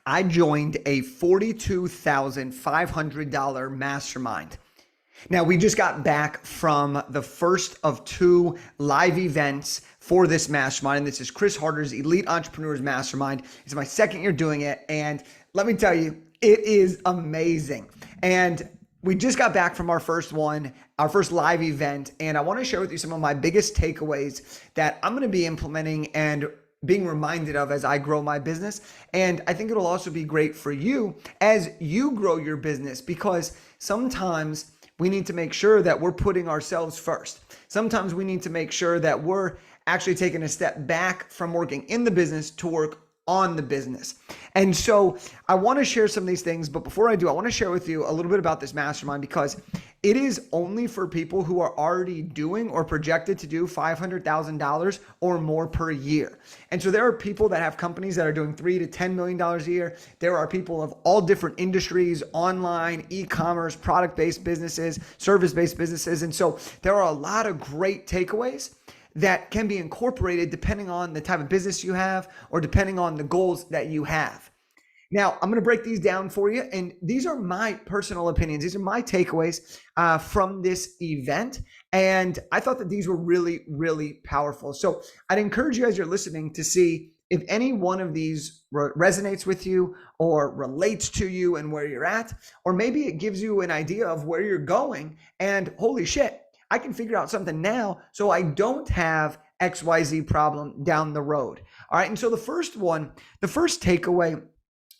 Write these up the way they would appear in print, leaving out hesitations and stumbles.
I joined a $42,500 mastermind. Now, we just got back from the first of two live events for this mastermind. And this is Chris Harder's Elite Entrepreneurs Mastermind. It's my second year doing it. And let me tell you, it is amazing. And we just got back from our first one, our first live event. And I want to share with you some of my biggest takeaways that I'm going to be implementing and being reminded of as I grow my business. And I think it'll also be great for you as you grow your business, because sometimes we need to make sure that we're putting ourselves first. Sometimes we need to make sure that we're actually taking a step back from working in the business to work on the business. And so I want to share some of these things, but before I do, I want to share with you a little bit about this mastermind, because it is only for people who are already doing or projected to do $500,000 or more per year. And so there are people that have companies that are doing $3 to $10 million a year. There are people of all different industries, online, e-commerce, product-based businesses, service-based businesses. And so there are a lot of great takeaways that can be incorporated depending on the type of business you have or depending on the goals that you have. Now, I'm going to break these down for you, and these are my personal opinions. These are my takeaways from this event, and I thought that these were really, really powerful. So I'd encourage you as you're listening to see if any one of these resonates with you or relates to you and where you're at, or maybe it gives you an idea of where you're going, and holy shit, I can figure out something now so I don't have XYZ problem down the road. All right. And so the first takeaway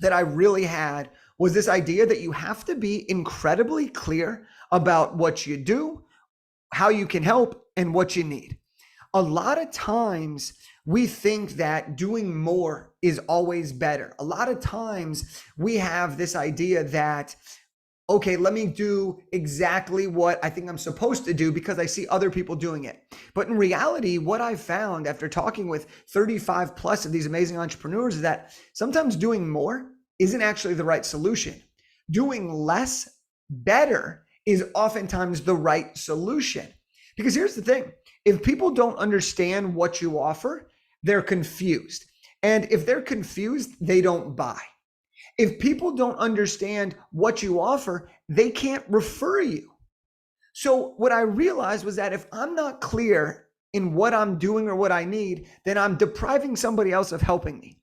that I really had was this idea that you have to be incredibly clear about what you do, how you can help, and what you need. A lot of times we think that doing more is always better. A lot of times we have this idea that, okay, let me do exactly what I think I'm supposed to do because I see other people doing it. But in reality, what I've found after talking with 35 plus of these amazing entrepreneurs is that sometimes doing more isn't actually the right solution. Doing less better is oftentimes the right solution. Because here's the thing, if people don't understand what you offer, they're confused. And if they're confused, they don't buy. If people don't understand what you offer, they can't refer you. So what I realized was that if I'm not clear in what I'm doing or what I need, then I'm depriving somebody else of helping me.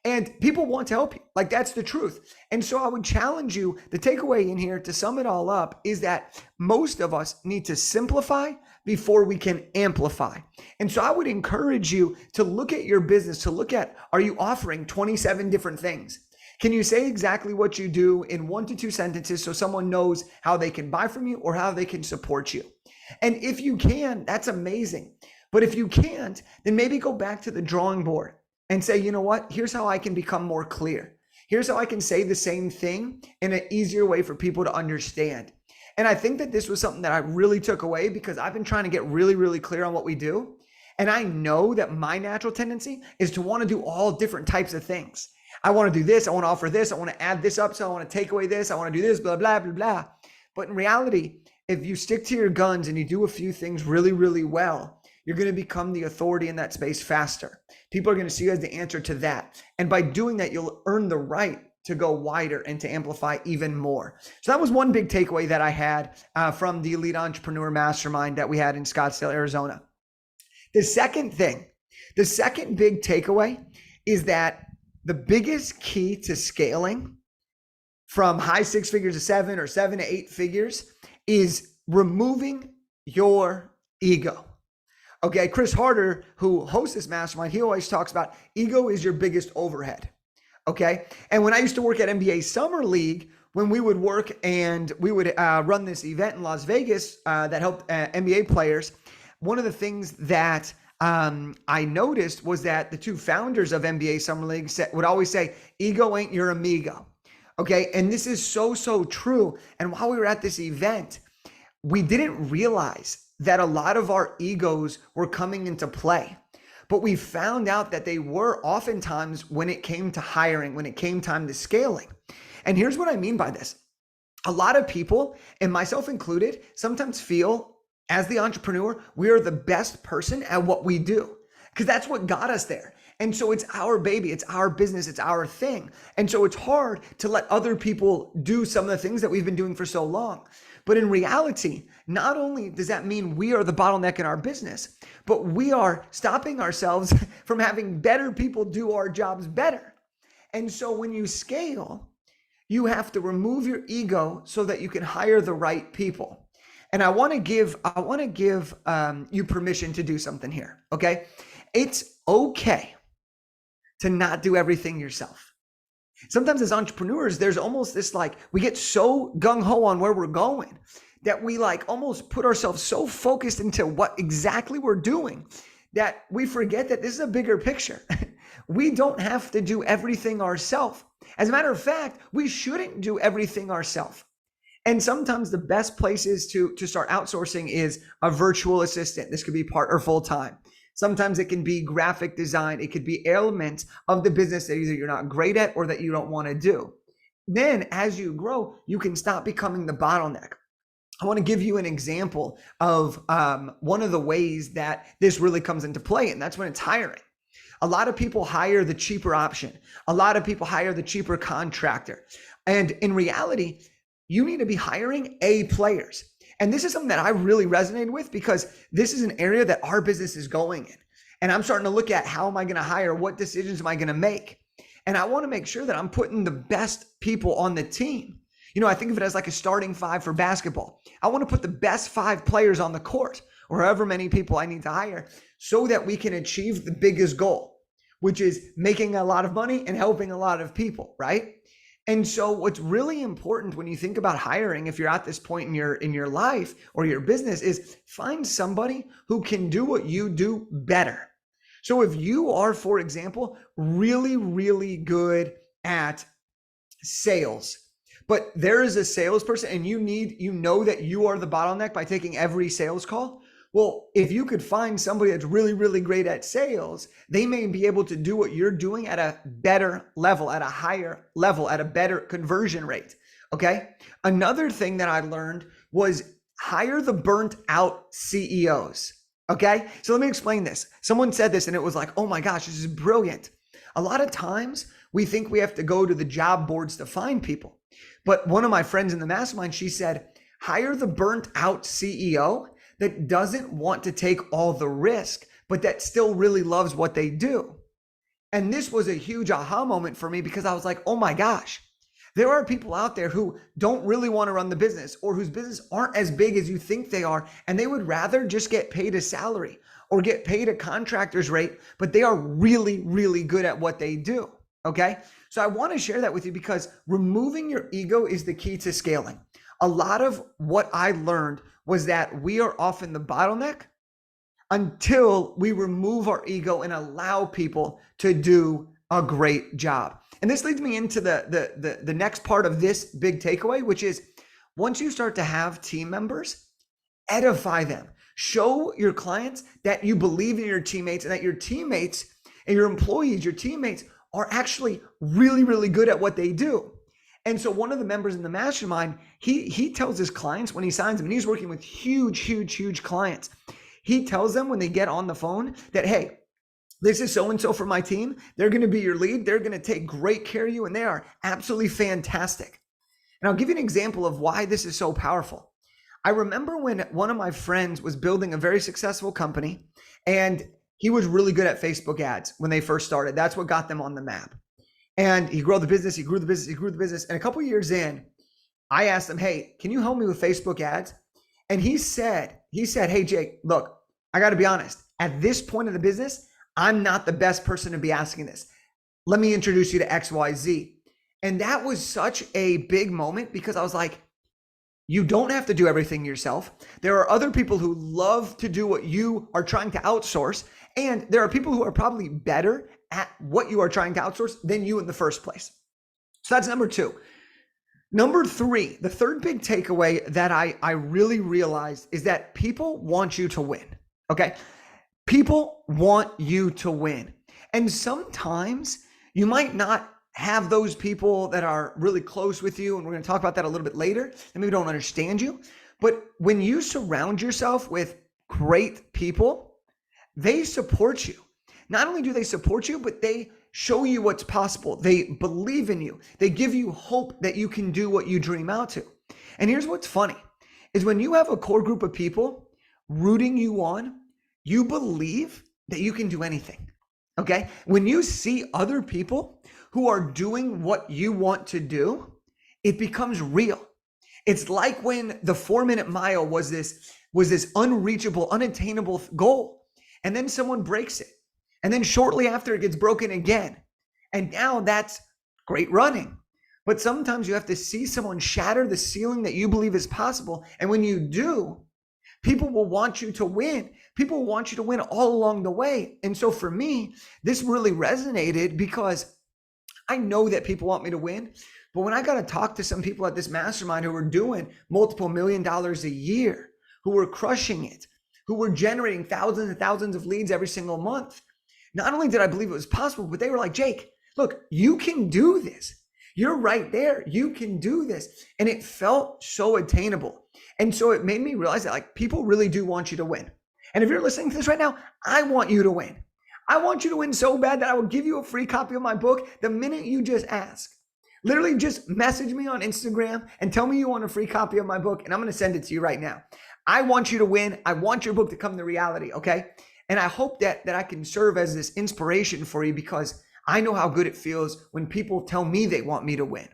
And people want to help you. Like, that's the truth. And so I would challenge you, the takeaway in here to sum it all up is that most of us need to simplify before we can amplify. And so I would encourage you to look at your business, to look at, are you offering 27 different things? Can you say exactly what you do in 1 to 2 sentences so someone knows how they can buy from you or how they can support you? And if you can, that's amazing. But if you can't, then maybe go back to the drawing board and say, you know what? Here's how I can become more clear. Here's how I can say the same thing in an easier way for people to understand. And I think that this was something that I really took away because I've been trying to get really, really clear on what we do. And I know that my natural tendency is to want to do all different types of things. I want to do this. I want to offer this. I want to add this up. So I want to take away this. I want to do this, blah, blah, blah, blah. But in reality, if you stick to your guns and you do a few things really, really well, you're going to become the authority in that space faster. People are going to see you as the answer to that. And by doing that, you'll earn the right to go wider and to amplify even more. So that was one big takeaway that I had from the Elite Entrepreneur Mastermind that we had in Scottsdale, Arizona. The second big takeaway is that the biggest key to scaling from high 6 figures to 7 or 7 to 8 figures is removing your ego. Okay, Chris Harder, who hosts this mastermind, he always talks about ego is your biggest overhead. Okay, and when I used to work at NBA Summer League, when we would work and we would run this event in Las Vegas that helped NBA players, one of the things that I noticed was that the two founders of NBA Summer League would always say, ego ain't your amigo. Okay. And this is so, so true. And while we were at this event, we didn't realize that a lot of our egos were coming into play, but we found out that they were oftentimes when it came to hiring, when it came time to scaling. And here's what I mean by this. A lot of people, and myself included, sometimes feel as the entrepreneur, we are the best person at what we do because that's what got us there. And so it's our baby, it's our business, it's our thing. And so it's hard to let other people do some of the things that we've been doing for so long. But in reality, not only does that mean we are the bottleneck in our business, but we are stopping ourselves from having better people do our jobs better. And so when you scale, you have to remove your ego so that you can hire the right people. And I want to give you permission to do something here. Okay. It's okay to not do everything yourself. Sometimes as entrepreneurs, there's almost this we get so gung-ho on where we're going that we almost put ourselves so focused into what exactly we're doing that we forget that this is a bigger picture. We don't have to do everything ourselves. As a matter of fact, we shouldn't do everything ourselves. And sometimes the best places to start outsourcing is a virtual assistant. This could be part or full-time. Sometimes it can be graphic design. It could be elements of the business that either you're not great at or that you don't want to do. Then as you grow, you can stop becoming the bottleneck. I want to give you an example of one of the ways that this really comes into play, and that's when it's hiring. A lot of people hire the cheaper option. A lot of people hire the cheaper contractor. And in reality, you need to be hiring A players. And this is something that I really resonated with because this is an area that our business is going in. And I'm starting to look at how am I going to hire? What decisions am I going to make? And I want to make sure that I'm putting the best people on the team. I think of it as like a starting five for basketball. I want to put the best 5 players on the court or however many people I need to hire so that we can achieve the biggest goal, which is making a lot of money and helping a lot of people, right? And so what's really important when you think about hiring, if you're at this point in your life or your business, is find somebody who can do what you do better. So if you are, for example, really, really good at sales, but there is a salesperson and you know that you are the bottleneck by taking every sales call. Well, if you could find somebody that's really, really great at sales, they may be able to do what you're doing at a better level, at a higher level, at a better conversion rate. Okay. Another thing that I learned was hire the burnt out CEOs. Okay. So let me explain this. Someone said this and it was like, oh my gosh, this is brilliant. A lot of times we think we have to go to the job boards to find people. But one of my friends in the mastermind, she said, hire the burnt out CEO that doesn't want to take all the risk, but that still really loves what they do. And this was a huge aha moment for me because I was like, oh my gosh, there are people out there who don't really want to run the business or whose business aren't as big as you think they are. And they would rather just get paid a salary or get paid a contractor's rate, but they are really, really good at what they do. Okay. So I want to share that with you because removing your ego is the key to scaling. A lot of what I learned was that we are often the bottleneck until we remove our ego and allow people to do a great job. And this leads me into the next part of this big takeaway, which is once you start to have team members, edify them. Show your clients that you believe in your teammates and that your teammates and your employees, your teammates are actually really, really good at what they do. And so one of the members in the mastermind, he tells his clients when he signs them, and he's working with huge clients. He tells them when they get on the phone that, hey, this is so-and-so for my team. They're going to be your lead. They're going to take great care of you, and they are absolutely fantastic. And I'll give you an example of why this is so powerful. I remember when one of my friends was building a very successful company, and he was really good at Facebook ads when they first started. That's what got them on the map. And he grew the business, he grew the business. And a couple of years in, I asked him, hey, can you help me with Facebook ads? And he said, hey, Jake, look, I got to be honest. At this point of the business, I'm not the best person to be asking this. Let me introduce you to XYZ. And that was such a big moment because I was like, you don't have to do everything yourself. There are other people who love to do what you are trying to outsource. And there are people who are probably better at what you are trying to outsource than you in the first place. So that's number 2. Number 3, the third big takeaway that I really realized is that people want you to win. Okay. People want you to win. And sometimes you might not have those people that are really close with you. And we're going to talk about that a little bit later and maybe don't understand you. But when you surround yourself with great people, they support you. not only do they support you, but they show you what's possible. They believe in you. They give you hope that you can do what you dream out to. And here's what's funny is when you have a core group of people rooting you on, you believe that you can do anything. Okay? When you see other people who are doing what you want to do, it becomes real. It's like when the 4-minute mile was this unreachable, unattainable goal, and then someone breaks it. And then shortly after it gets broken again. And now that's great running. But sometimes you have to see someone shatter the ceiling that you believe is possible. And when you do, people will want you to win. People will want you to win all along the way. And so for me, this really resonated because I know that people want me to win. But when I got to talk to some people at this mastermind who were doing multiple $1 million a year, who were crushing it, who were generating thousands and thousands of leads every single month, not only did I believe it was possible, but they were like, Jake, look, you can do this. You're right there. You can do this. And it felt so attainable. And so it made me realize that like people really do want you to win. And if you're listening to this right now, I want you to win. I want you to win so bad that I will give you a free copy of my book the minute you just ask. Literally just message me on Instagram and tell me you want a free copy of my book and I'm going to send it to you right now. I want you to win. I want your book to come to reality, okay? And I hope that I can serve as this inspiration for you because I know how good it feels when people tell me they want me to win.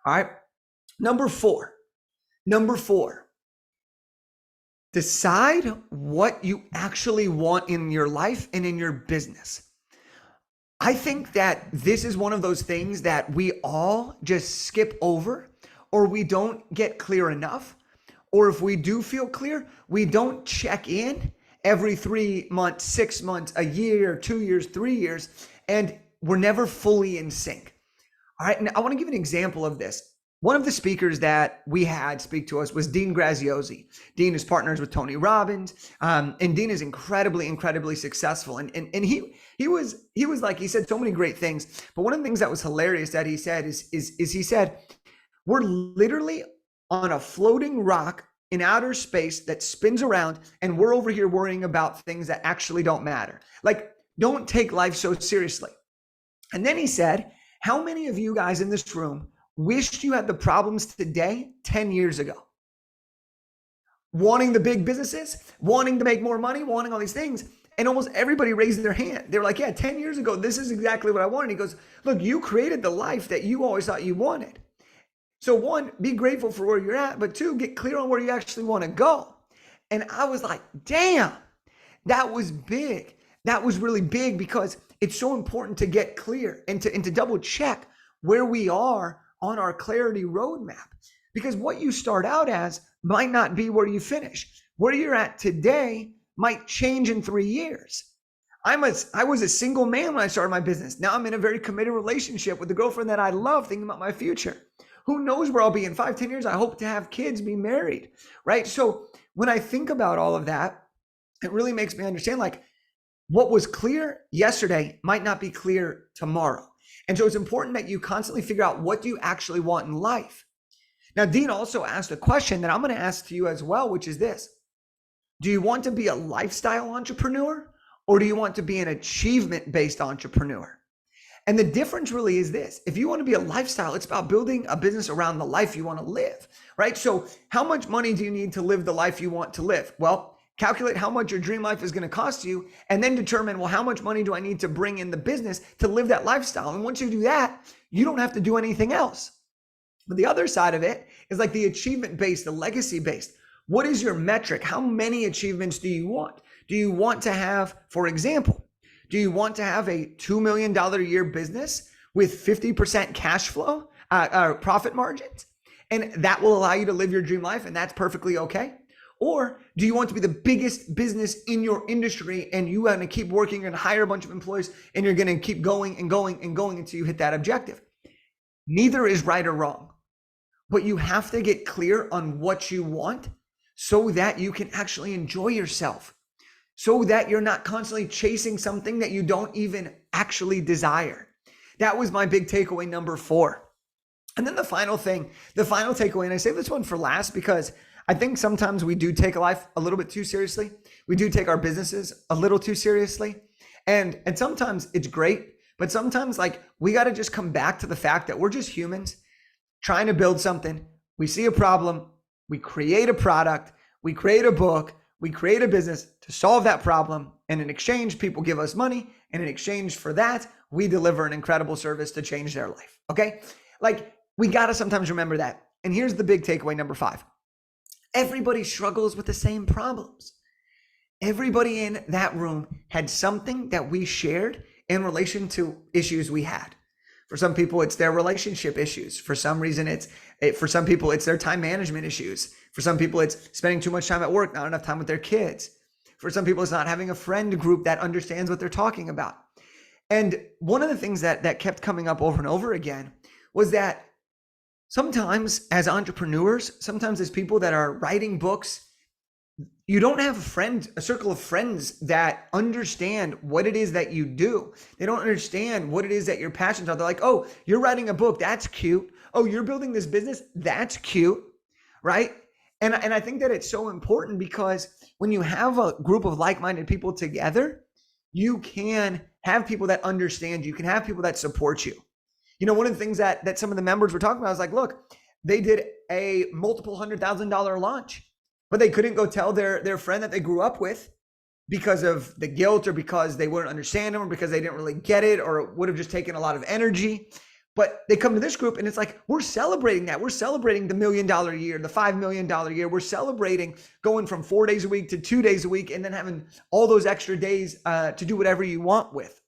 All right. Number four, decide what you actually want in your life and in your business. I think that this is one of those things that we all just skip over, or we don't get clear enough. Or if we do feel clear, we don't check in every 3 months, 6 months, a year, 2 years, 3 years, and we're never fully in sync. All right, now I want to give an example of this. One of the speakers that we had speak to us was Dean Graziosi. Dean is partners with Tony Robbins, and Dean is incredibly successful. And he was like, he said so many great things, but one of the things that was hilarious that he said is he said, we're literally on a floating rock in outer space that spins around, and we're over here worrying about things that actually don't matter. Like, don't take life so seriously. And then he said, how many of you guys in this room wished you had the problems today 10 years ago? Wanting the big businesses, wanting to make more money, wanting all these things. And almost everybody raised their hand. They were like, yeah, 10 years ago, this is exactly what I wanted. He goes, look, you created the life that you always thought you wanted. So one, be grateful for where you're at, but two, get clear on where you actually want to go. And I was like, damn, that was big. That was really big because it's so important to get clear and to double check where we are on our clarity roadmap. Because what you start out as might not be where you finish. Where you're at today might change in 3 years. I was a single man when I started my business. Now I'm in a very committed relationship with the girlfriend that I love, thinking about my future. Who knows where I'll be in 5, 10 years? I hope to have kids, be married, right? So when I think about all of that, it really makes me understand like what was clear yesterday might not be clear tomorrow. And so it's important that you constantly figure out what do you actually want in life. Now, Dean also asked a question that I'm going to ask to you as well, which is this. Do you want to be a lifestyle entrepreneur or do you want to be an achievement-based entrepreneur? And the difference really is this. If you want to be a lifestyle, it's about building a business around the life you want to live, right? So how much money do you need to live the life you want to live? Well, calculate how much your dream life is going to cost you and then determine, well, how much money do I need to bring in the business to live that lifestyle? And once you do that, you don't have to do anything else. But the other side of it is like the achievement-based, the legacy-based. What is your metric? How many achievements do you want? Do you want to have, for example, do you want to have a $2 million a year business with 50% cash flow, profit margins? And that will allow you to live your dream life and that's perfectly okay? Or do you want to be the biggest business in your industry and you want to keep working, you're going to hire a bunch of employees and you're going to keep going and going and going until you hit that objective? Neither is right or wrong, but you have to get clear on what you want so that you can actually enjoy yourself, so that you're not constantly chasing something that you don't even actually desire. That was my big takeaway number 4. And then the final takeaway, and I save this one for last because I think sometimes we do take life a little bit too seriously. We do take our businesses a little too seriously. And sometimes it's great, but sometimes like we got to just come back to the fact that we're just humans trying to build something. We see a problem, we create a product, we create a book, we create a business to solve that problem. And in exchange, people give us money. And in exchange for that, we deliver an incredible service to change their life. Okay. Like we got to sometimes remember that. And here's the big takeaway, number 5. Everybody struggles with the same problems. Everybody in that room had something that we shared in relation to issues we had. For some people, it's their relationship issues. For some reason, for some people, it's their time management issues. For some people, it's spending too much time at work, not enough time with their kids. For some people, it's not having a friend group that understands what they're talking about. And one of the things that kept coming up over and over again was that sometimes as entrepreneurs, sometimes as people that are writing books, you don't have a circle of friends that understand what it is that you do. They don't understand what it is that your passions are. They're like, oh, you're writing a book. That's cute. Oh, you're building this business. That's cute. Right. And I think that it's so important because when you have a group of like-minded people together, you can have people that understand you. You can have people that support you. You know, one of the things that some of the members were talking about, I was like, look, they did a multiple $100,000 launch, but they couldn't go tell their friend that they grew up with because of the guilt or because they wouldn't understand them or because they didn't really get it or it would have just taken a lot of energy. But they come to this group and it's like, we're celebrating that. We're celebrating the $1 million a year, the $5 million a year. We're celebrating going from 4 days a week to 2 days a week and then having all those extra days to do whatever you want with.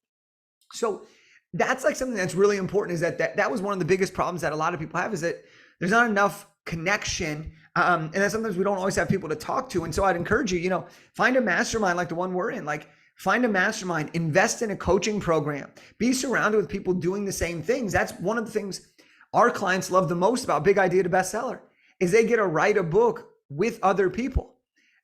So that's like something that's really important, is that was one of the biggest problems that a lot of people have, is that there's not enough connection. And then sometimes we don't always have people to talk to. And so I'd encourage you, find a mastermind like the one we're in, like find a mastermind, invest in a coaching program, be surrounded with people doing the same things. That's one of the things our clients love the most about Big Idea to Bestseller, is they get to write a book with other people.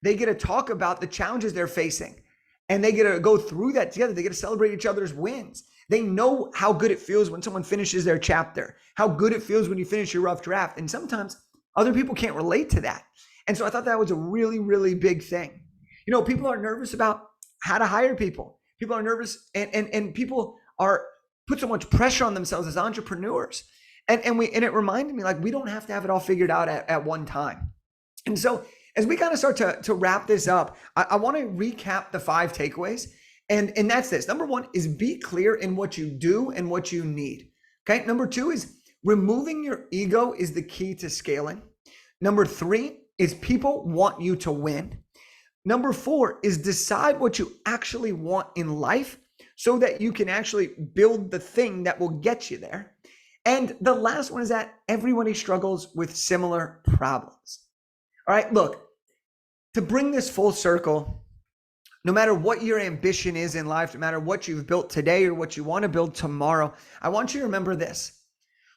They get to talk about the challenges they're facing and they get to go through that together. They get to celebrate each other's wins. They know how good it feels when someone finishes their chapter, how good it feels when you finish your rough draft. And sometimes other people can't relate to that. And so I thought that was a really, really big thing. People are nervous about how to hire people. People are nervous and people are put so much pressure on themselves as entrepreneurs. And it reminded me, like, we don't have to have it all figured out at one time. And so as we kind of start to wrap this up, I want to recap the 5 takeaways. And that's this. Number 1 is be clear in what you do and what you need. Okay. Number 2 is removing your ego is the key to scaling. Number 3 is people want you to win. Number 4 is decide what you actually want in life so that you can actually build the thing that will get you there. And the last one is that everybody struggles with similar problems. All right. Look, to bring this full circle, no matter what your ambition is in life, no matter what you've built today or what you want to build tomorrow, I want you to remember this.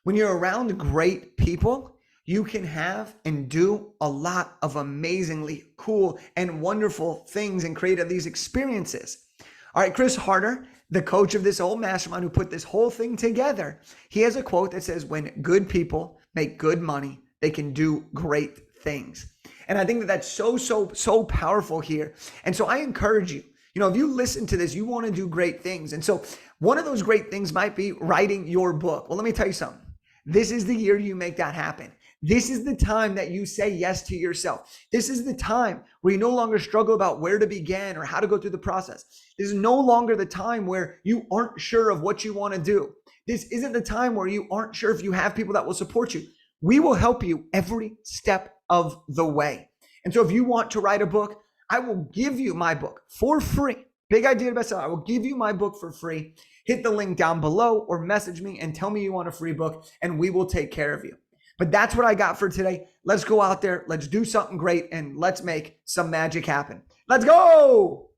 When you're around great people, you can have and do a lot of amazingly cool and wonderful things and create these experiences. All right, Chris Harder, the coach of this whole mastermind who put this whole thing together, he has a quote that says, when good people make good money, they can do great things. And I think that that's so powerful here. And so I encourage you, if you listen to this, you want to do great things. And so one of those great things might be writing your book. Well, let me tell you something. This is the year you make that happen. This is the time that you say yes to yourself. This is the time where you no longer struggle about where to begin or how to go through the process. This is no longer the time where you aren't sure of what you want to do. This isn't the time where you aren't sure if you have people that will support you. We will help you every step of the way. And so if you want to write a book, I will give you my book for free. Big Idea to Bestseller. I will give you my book for free. Hit the link down below or message me and tell me you want a free book and we will take care of you. But that's what I got for today. Let's go out there. Let's do something great and let's make some magic happen. Let's go.